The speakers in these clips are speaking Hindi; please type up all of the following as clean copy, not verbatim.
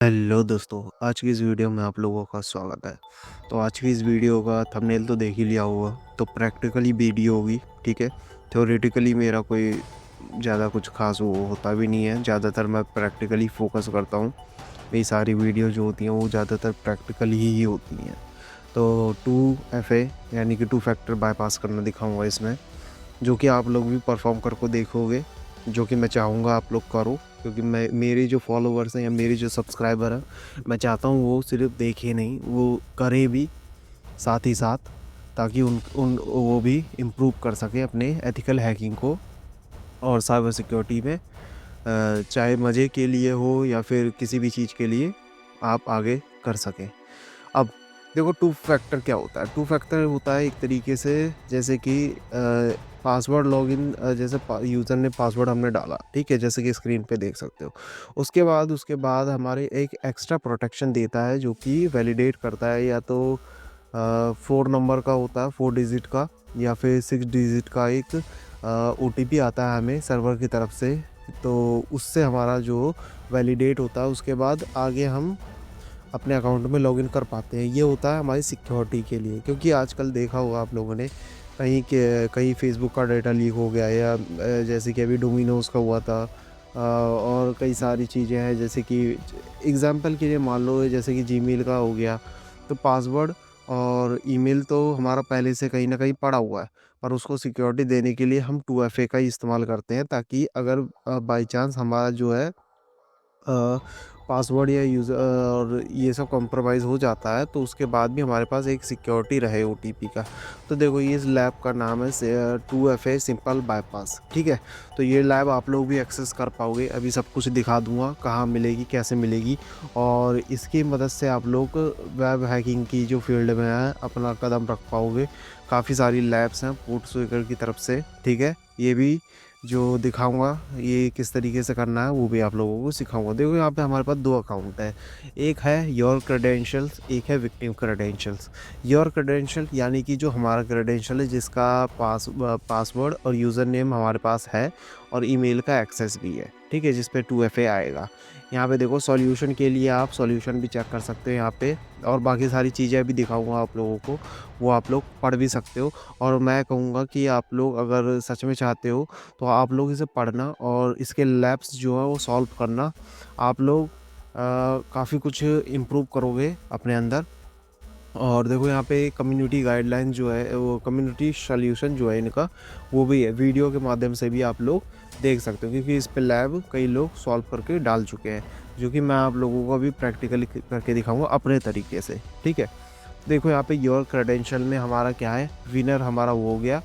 हेलो दोस्तों, आज की इस वीडियो में आप लोगों का स्वागत है। तो आज की इस वीडियो का थंबनेल तो देख ही लिया होगा। तो प्रैक्टिकली वीडियो होगी, ठीक है। थ्योरेटिकली मेरा कोई ज़्यादा कुछ खास वो होता भी नहीं है। ज़्यादातर मैं प्रैक्टिकली फ़ोकस करता हूँ। मेरी सारी वीडियो जो होती हैं वो ज़्यादातर प्रैक्टिकली ही होती हैं। तो 2FA यानी कि टू फैक्टर बाईपास करना दिखाऊंगा इसमें, जो कि आप लोग भी परफॉर्म करके देखोगे, जो कि मैं चाहूँगा आप लोग करो। क्योंकि मैं मेरे जो फॉलोवर्स हैं या मेरे जो सब्सक्राइबर हैं, मैं चाहता हूँ वो सिर्फ देखें नहीं, वो करें भी साथ ही साथ, ताकि उन उन वो भी इम्प्रूव कर सकें अपने एथिकल हैकिंग को और साइबर सिक्योरिटी में। चाहे मज़े के लिए हो या फिर किसी भी चीज़ के लिए आप आगे कर सकें। अब देखो, टू फैक्टर क्या होता है। टू फैक्टर होता है एक तरीके से, जैसे कि पासवर्ड लॉगिन, जैसे यूज़र ने पासवर्ड हमने डाला, ठीक है, जैसे कि स्क्रीन पे देख सकते हो। उसके बाद हमारे एक एक्स्ट्रा प्रोटेक्शन देता है, जो कि वैलिडेट करता है, या तो 4 नंबर का होता है, 4 डिजिट का, या फिर 6 डिजिट का एक OTP आता है हमें सर्वर की तरफ से। तो उससे हमारा जो वैलिडेट होता है, उसके बाद आगे हम अपने अकाउंट में लॉगिन कर पाते हैं। ये होता है हमारी सिक्योरिटी के लिए, क्योंकि आजकल देखा होगा आप लोगों ने कहीं फेसबुक का डाटा लीक हो गया, या जैसे कि अभी डोमिनोज का हुआ था। और कई सारी चीज़ें हैं, जैसे कि एग्जांपल के लिए मान लो, जैसे कि जीमेल का हो गया। तो पासवर्ड और ईमेल तो हमारा पहले से कहीं ना कहीं पड़ा हुआ है, पर उसको सिक्योरिटी देने के लिए हम 2FA का ही इस्तेमाल करते हैं, ताकि अगर बाई चांस हमारा जो है पासवर्ड या यूज़र और ये सब कॉम्प्रोमाइज़ हो जाता है, तो उसके बाद भी हमारे पास एक सिक्योरिटी रहे OTP का। तो देखो, ये इस लैब का नाम है 2FA सिंपल बाईपास, ठीक है। तो ये लैब आप लोग भी एक्सेस कर पाओगे। अभी सब कुछ दिखा दूंगा, कहाँ मिलेगी, कैसे मिलेगी, और इसकी मदद से आप लोग वेब हैकिंग की जो फील्ड में है अपना कदम रख पाओगे। काफ़ी सारी लैब्स हैं पोर्टस्विकर की तरफ से, ठीक है। ये भी जो दिखाऊंगा, ये किस तरीके से करना है वो भी आप लोगों को सिखाऊंगा। देखो, यहाँ पे हमारे पास 2 अकाउंट है। एक है योर क्रेडेंशियल्स, एक है विक्टिम क्रेडेंशियल्स। योर क्रेडेंशियल यानी कि जो हमारा क्रेडेंशियल है, जिसका पासवर्ड और यूज़र नेम हमारे पास है, और ईमेल का एक्सेस भी है, ठीक है, जिस पे 2FA आएगा। यहाँ पे देखो, सॉल्यूशन के लिए आप सॉल्यूशन भी चेक कर सकते हो यहाँ पे, और बाकी सारी चीज़ें भी दिखाऊंगा आप लोगों को, वो आप लोग पढ़ भी सकते हो। और मैं कहूँगा कि आप लोग अगर सच में चाहते हो, तो आप लोग इसे पढ़ना और इसके लैब्स जो है वो सॉल्व करना। आप लोग काफ़ी कुछ इम्प्रूव करोगे अपने अंदर। और देखो, यहाँ पे कम्युनिटी गाइडलाइन जो है, वो कम्युनिटी सॉल्यूशन जो है इनका, वो भी है। वीडियो के माध्यम से भी आप लोग देख सकते हो, क्योंकि इस पे लैब कई लोग सॉल्व करके डाल चुके हैं, जो कि मैं आप लोगों को अभी प्रैक्टिकली करके दिखाऊंगा अपने तरीके से, ठीक है। देखो, यहाँ पे योर क्रेडेंशियल में हमारा क्या है, विनर हमारा वो हो गया,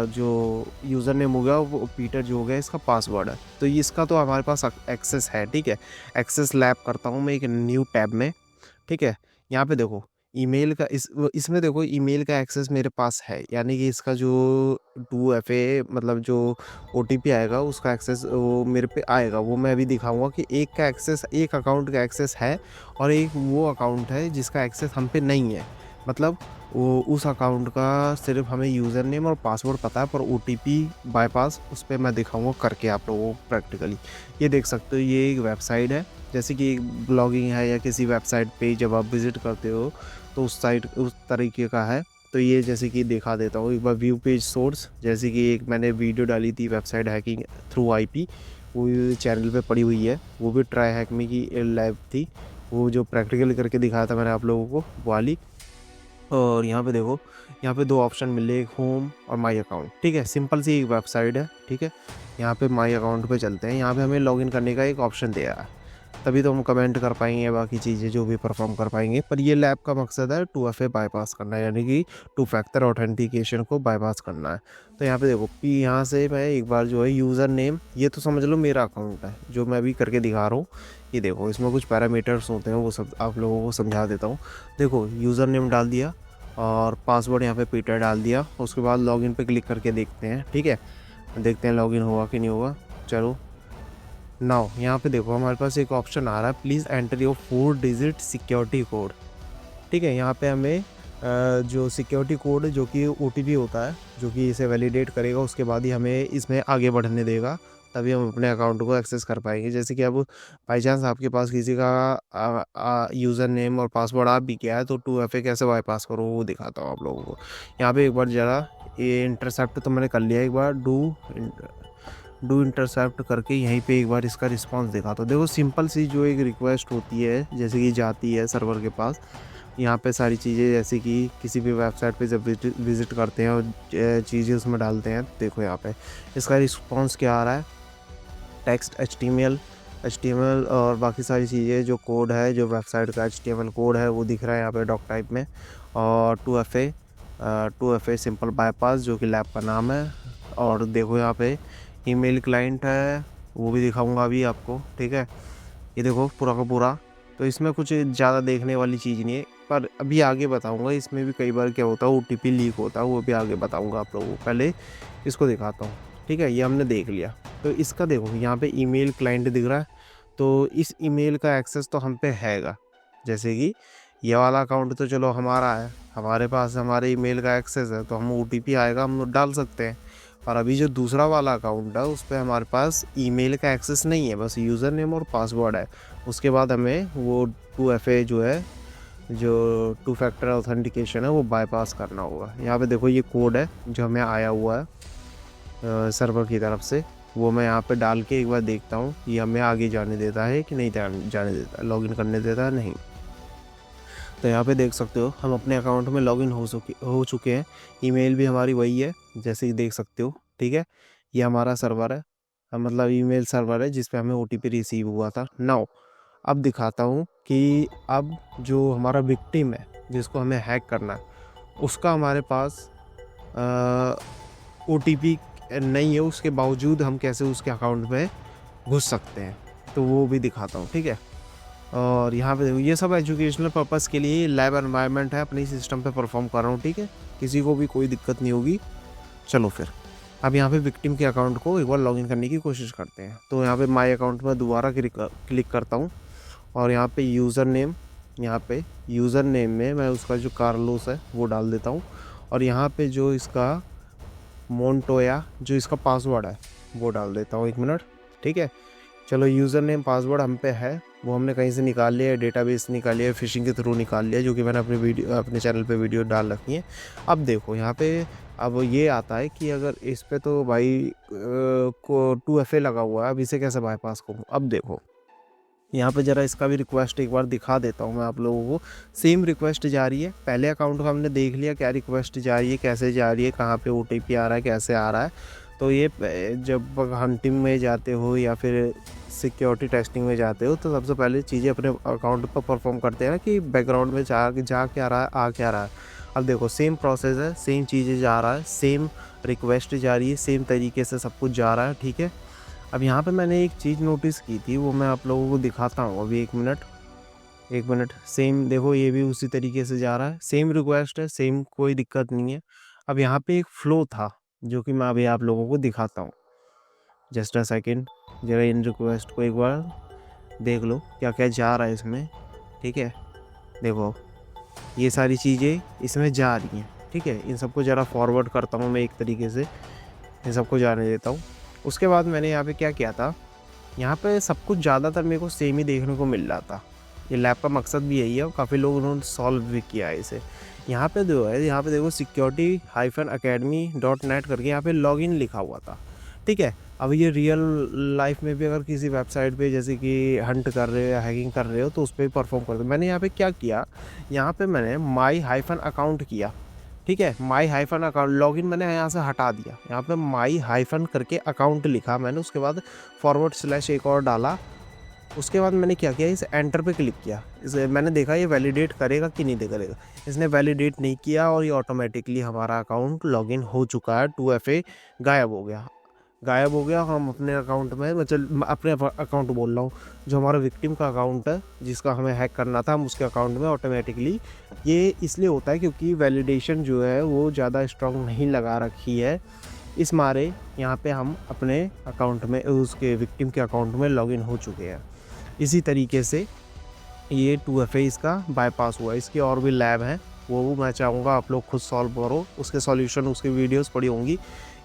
जो यूज़र नेम हो गया वो पीटर जो हो गया, इसका पासवर्ड है। तो इसका तो हमारे पास एक्सेस है, ठीक है। एक्सेस लैब करता हूँ मैं एक न्यू टैब में, ठीक है। यहाँ पे देखो, ईमेल का इसमें देखो, ईमेल का एक्सेस मेरे पास है, यानी कि इसका जो 2FA मतलब जो OTP आएगा, उसका एक्सेस वो मेरे पे आएगा। वो मैं अभी दिखाऊंगा कि एक का एक्सेस, एक अकाउंट का एक्सेस है, और एक वो अकाउंट है जिसका एक्सेस हम पे नहीं है। मतलब वो उस अकाउंट का सिर्फ हमें यूज़र नेम और पासवर्ड पता है, पर OTP बाईपास उस पर मैं दिखाऊंगा करके आप लोगों को प्रैक्टिकली। ये देख सकते हो, ये एक वेबसाइट है, जैसे कि एक ब्लॉगिंग है या किसी वेबसाइट पे जब आप विज़िट करते हो, तो उस साइट उस तरीके का है। तो ये जैसे कि दिखा देता हूँ एक बार, व्यू पेज सोर्स, जैसे कि एक मैंने वीडियो डाली थी वेबसाइट हैकिंग थ्रू IP, वो चैनल पे पड़ी हुई है। वो भी ट्राई हैक मी की लैब थी, वो जो प्रैक्टिकल करके दिखाया था मैंने आप लोगों को, वो वाली। और यहाँ पे देखो, यहाँ पे 2 ऑप्शन मिले, एक होम और माई अकाउंट, ठीक है। सिंपल सी एक वेबसाइट है, ठीक है। यहाँ पे माई अकाउंट पे चलते हैं। यहाँ पे हमें लॉगिन करने का एक ऑप्शन दिया है, तभी तो हम कमेंट कर पाएंगे, बाकी चीज़ें जो भी परफॉर्म कर पाएंगे। पर ये लैब का मकसद है 2FA बाईपास करना, यानी कि टू फैक्टर ऑथेंटिकेशन को बाईपास करना है। तो यहाँ पे देखो, यहाँ से मैं एक बार जो है यूज़र नेम, ये तो समझ लो मेरा अकाउंट है जो मैं अभी करके दिखा रहा हूँ। ये देखो, इसमें कुछ पैरामीटर्स होते हैं, वो सब आप लोगों को समझा देता हूँ। देखो, यूज़र नेम डाल दिया और पासवर्ड यहाँ पे पीटर डाल दिया। उसके बाद लॉगिन पे क्लिक करके देखते हैं, ठीक है। देखते हैं लॉगिन हुआ कि नहीं हुआ। चलो, नाउ यहाँ पे देखो, हमारे पास एक ऑप्शन आ रहा है, please enter your 4 digit security code, ठीक है। यहाँ पे हमें जो सिक्योरिटी कोड जो कि OTP होता है, जो कि इसे वैलिडेट करेगा, उसके बाद ही हमें इसमें आगे बढ़ने देगा। तभी हम अपने अकाउंट को एक्सेस कर पाएंगे। जैसे कि अब बाई चांस आपके पास किसी का यूज़र नेम और पासवर्ड आप भी किया है, तो 2FA कैसे बाईपास करो वो दिखाता हूँ आप लोगों को। यहाँ पे एक बार ज़रा ये इंटरसेप्ट तो मैंने कर लिया, एक बार डू इंटरसेप्ट करके यहीं पे एक बार इसका रिस्पांस दिखाता हूँ। देखो सिंपल सी जो एक रिक्वेस्ट होती है, जैसे कि जाती है सर्वर के पास, यहाँ पे सारी चीज़ें, जैसे कि किसी भी वेबसाइट पे जब विजिट करते हैं और चीज़ें उसमें डालते हैं, देखो यहाँ पे इसका रिस्पांस क्या आ रहा है, टेक्स्ट HTML और बाकी सारी चीज़ें, जो कोड है, जो वेबसाइट का HTML कोड है वो दिख रहा है यहाँ पे डॉक टाइप में। और 2FA सिंपल बाईपास जो कि लैब का नाम है। और देखो यहाँ पे ईमेल क्लाइंट है, वो भी दिखाऊंगा अभी आपको, ठीक है। ये देखो पूरा का पूरा, तो इसमें कुछ ज़्यादा देखने वाली चीज़ नहीं है, पर अभी आगे बताऊंगा। इसमें भी कई बार क्या होता है, OTP लीक होता है, वो भी आगे बताऊंगा आप लोगों को। पहले इसको दिखाता हूँ, ठीक है। ये हमने देख लिया, तो इसका देखो यहाँ पे ईमेल क्लाइंट दिख रहा है, तो इस ईमेल का एक्सेस तो हम पे हैगा। जैसे कि ये वाला अकाउंट तो चलो हमारा है, हमारे पास हमारे ईमेल का एक्सेस है, तो हम OTP आएगा हम डाल सकते हैं। और अभी जो दूसरा वाला अकाउंट है उस पर हमारे पास ईमेल का एक्सेस नहीं है, बस यूज़र नेम और पासवर्ड है। उसके बाद हमें वो 2FA जो है, जो 2 फैक्टर ऑथेंटिकेशन है, वो बाईपास करना होगा। यहाँ पे देखो ये कोड है जो हमें आया हुआ है सर्वर की तरफ से, वो मैं यहाँ पे डाल के एक बार देखता हूँ ये हमें आगे जाने देता है कि नहीं जाने देता, लॉगिन करने देता है नहीं। तो यहाँ पे देख सकते हो हम अपने अकाउंट में लॉगिन हो चुके हैं। ईमेल भी हमारी वही है, जैसे कि देख सकते हो, ठीक है। ये हमारा सर्वर है, मतलब ईमेल सर्वर है जिस पे हमें OTP रिसीव हुआ था। नाउ अब दिखाता हूँ कि अब जो हमारा विक्टिम है जिसको हमें हैक करना है, उसका हमारे पास OTP नहीं है, उसके बावजूद हम कैसे उसके अकाउंट में घुस सकते हैं, तो वो भी दिखाता हूँ, ठीक है। और यहाँ पे देखो ये सब एजुकेशनल पर्पस के लिए लैब एनवायरनमेंट है, अपनी सिस्टम पे परफॉर्म कर रहा हूँ, ठीक है। किसी को भी कोई दिक्कत नहीं होगी। चलो फिर अब यहाँ पे विक्टिम के अकाउंट को एक बार लॉगिन करने की कोशिश करते हैं। तो यहाँ पे माय अकाउंट में दोबारा क्लिक करता हूँ और यहाँ पे यूज़र नेम, यहाँ पे यूज़र नेम में मैं उसका जो कार्लोस है वो डाल देता हूँ। और यहाँ पे जो इसका मोन्टोया जो इसका पासवर्ड है वो डाल देता हूँ, 1 मिनट, ठीक है। चलो यूज़र नेम पासवर्ड हम पे है, वो हमने कहीं से निकाल लिया है, डेटाबेस निकाल लिया है, फिशिंग के थ्रू निकाल लिया, जो कि मैंने अपने चैनल पे वीडियो डाल रखी है। अब देखो यहाँ पे अब ये आता है कि अगर इस पे तो भाई को 2FA लगा हुआ है, अब इसे कैसे बाईपास करूँ। अब देखो यहाँ पे ज़रा इसका भी रिक्वेस्ट एक बार दिखा देता हूँ मैं आप लोगों को। सेम रिक्वेस्ट जा रही है, पहले अकाउंट का हमने देख लिया क्या रिक्वेस्ट जा रही है, कैसे जा रही है, कहाँ पे OTP आ रहा है, कैसे आ रहा है। तो ये जब हंटिंग में जाते हो या फिर सिक्योरिटी टेस्टिंग में जाते हो, तो सबसे पहले चीज़ें अपने अकाउंट पर परफॉर्म करते हैं ना, कि बैकग्राउंड में जा क्या रहा है, आ क्या रहा है। अब देखो सेम प्रोसेस है, सेम चीज़ें जा रहा है, सेम रिक्वेस्ट जा रही है, सेम तरीके से सब कुछ जा रहा है, ठीक है। अब यहाँ पे मैंने एक चीज़ नोटिस की थी, वो मैं आप लोगों को दिखाता हूँ अभी, 1 मिनट। सेम देखो ये भी उसी तरीके से जा रहा है, सेम रिक्वेस्ट है, सेम, कोई दिक्कत नहीं है। अब यहाँ पे एक फ़्लो था जो कि मैं अभी आप लोगों को दिखाता हूँ, जस्ट अ सेकेंड। जरा इन रिक्वेस्ट को एक बार देख लो क्या क्या जा रहा है इसमें, ठीक है। देखो ये सारी चीज़ें इसमें जा रही हैं, ठीक है। इन सबको ज़रा फॉरवर्ड करता हूँ मैं एक तरीके से, इन सबको जाने देता हूँ। उसके बाद मैंने यहाँ पे क्या किया था, यहाँ पे सब कुछ ज़्यादातर मेरे को सेम ही देखने को मिल रहा था। ये लैब का मकसद भी यही है और काफ़ी लोग उन्होंने सॉल्व भी किया है इसे। यहाँ पे जो है, यहाँ पे देखो security-academy.net करके यहाँ पे लॉगिन लिखा हुआ था, ठीक है। अब ये रियल लाइफ में भी अगर किसी वेबसाइट पे जैसे कि हंट कर रहे हो या हैकिंग कर रहे हो तो उस पर भी परफॉर्म कर दो। मैंने यहाँ पे क्या किया, यहाँ पे मैंने my-अकाउंट किया, ठीक है। my-अकाउंट लॉगिन मैंने यहाँ से हटा दिया, यहाँ पे my- करके अकाउंट लिखा मैंने, उसके बाद / एक और डाला। उसके बाद मैंने क्या किया, इस एंटर पे क्लिक किया। इसे मैंने देखा ये वैलिडेट करेगा कि नहीं करेगा, इसने वैलिडेट नहीं किया और ये ऑटोमेटिकली हमारा अकाउंट लॉगिन हो चुका है। 2FA गायब हो गया। हम अपने अकाउंट में, मतलब अपने अकाउंट बोल रहा हूँ, जो हमारा विक्टिम का अकाउंट है जिसका हमें हैक करना था, हम उसके अकाउंट में ऑटोमेटिकली, ये इसलिए होता है क्योंकि वैलिडेशन जो है वो ज़्यादा स्ट्रॉन्ग नहीं लगा रखी है, इस मारे यहाँ पे हम अपने अकाउंट में, उसके विक्टिम के अकाउंट में लॉगिन हो चुके हैं। इसी तरीके से ये 2FA इसका बाईपास हुआ। इसके और भी लैब हैं, वो मैं चाहूँगा आप लोग खुद सॉल्व करो, उसके सॉल्यूशन उसकी वीडियोस पड़ी होंगी।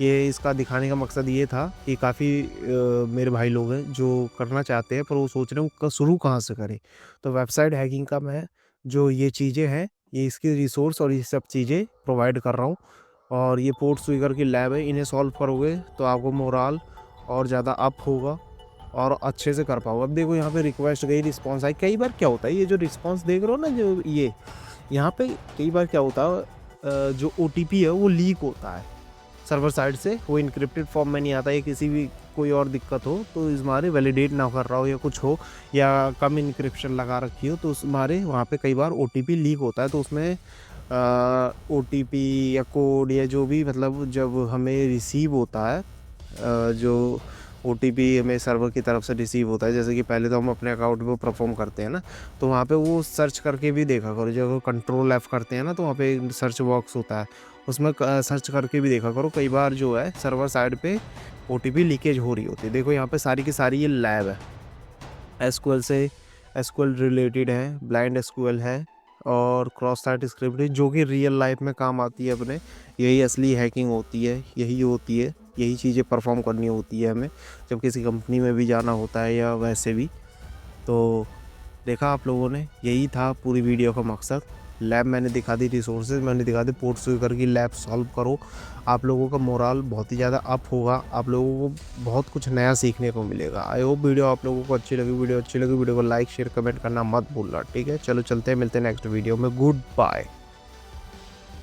ये इसका दिखाने का मकसद ये था कि काफ़ी मेरे भाई लोग हैं जो करना चाहते हैं पर वो सोच रहे हैं शुरू कहाँ से करें। तो वेबसाइट हैकिंग का मैं जो ये चीज़ें हैं, ये इसकी रिसोर्स और ये सब चीज़ें प्रोवाइड कर रहा हूँ। और ये पोर्टस्वीगर की लैब है, इन्हें सॉल्व करोगे तो आपको मोराल और ज़्यादा अप होगा और अच्छे से कर पाओगे। अब देखो यहाँ पे रिक्वेस्ट गई, रिस्पॉन्स आई। कई बार क्या होता है, ये जो रिस्पॉन्स देख रहे हो ना, जो ये यहाँ पे कई बार क्या होता है, जो OTP है वो लीक होता है सर्वर साइड से, वो इनक्रिप्टेड फॉर्म में नहीं आता है। किसी भी कोई और दिक्कत हो तो इस मारे वैलिडेट ना कर रहा हो या कुछ हो या कम इनक्रिप्शन लगा रखी हो तो उस मारे वहाँ पे कई बार OTP लीक होता है। तो उसमें OTP या कोड या जो भी मतलब जब हमें रिसीव होता है, जो OTP हमें सर्वर की तरफ से रिसीव होता है, जैसे कि पहले तो हम अपने अकाउंट पे परफॉर्म करते हैं ना, तो वहाँ पे वो सर्च करके भी देखा करो। जब कंट्रोल F करते हैं ना तो वहाँ पे सर्च बॉक्स होता है, उसमें सर्च करके भी देखा करो। कई बार जो है सर्वर साइड पे OTP लीकेज हो रही होती है। देखो यहाँ पे सारी की सारी ये लैब है, SQL से SQL रिलेटेड है, ब्लाइंड SQL है और क्रॉस साइट स्क्रिप्ट है जो कि रियल लाइफ में काम आती है अपने। यही असली हैकिंग होती है, यही होती है, यही चीज़ें परफॉर्म करनी होती है हमें जब किसी कंपनी में भी जाना होता है या वैसे भी। तो देखा आप लोगों ने, यही था पूरी वीडियो का मकसद। लैब मैंने दिखा दी, रिसोर्सेज मैंने दिखा दी, पोर्टस्वीगर की लैब सॉल्व करो। आप लोगों का मोराल बहुत ही ज़्यादा अप होगा, आप लोगों को बहुत कुछ नया सीखने को मिलेगा। आई होप वीडियो आप लोगों को अच्छी लगी। वीडियो अच्छी लगी वीडियो को लाइक शेयर कमेंट करना मत भूलना, ठीक है। चलो चलते हैं, मिलते हैं नेक्स्ट वीडियो में। Good bye.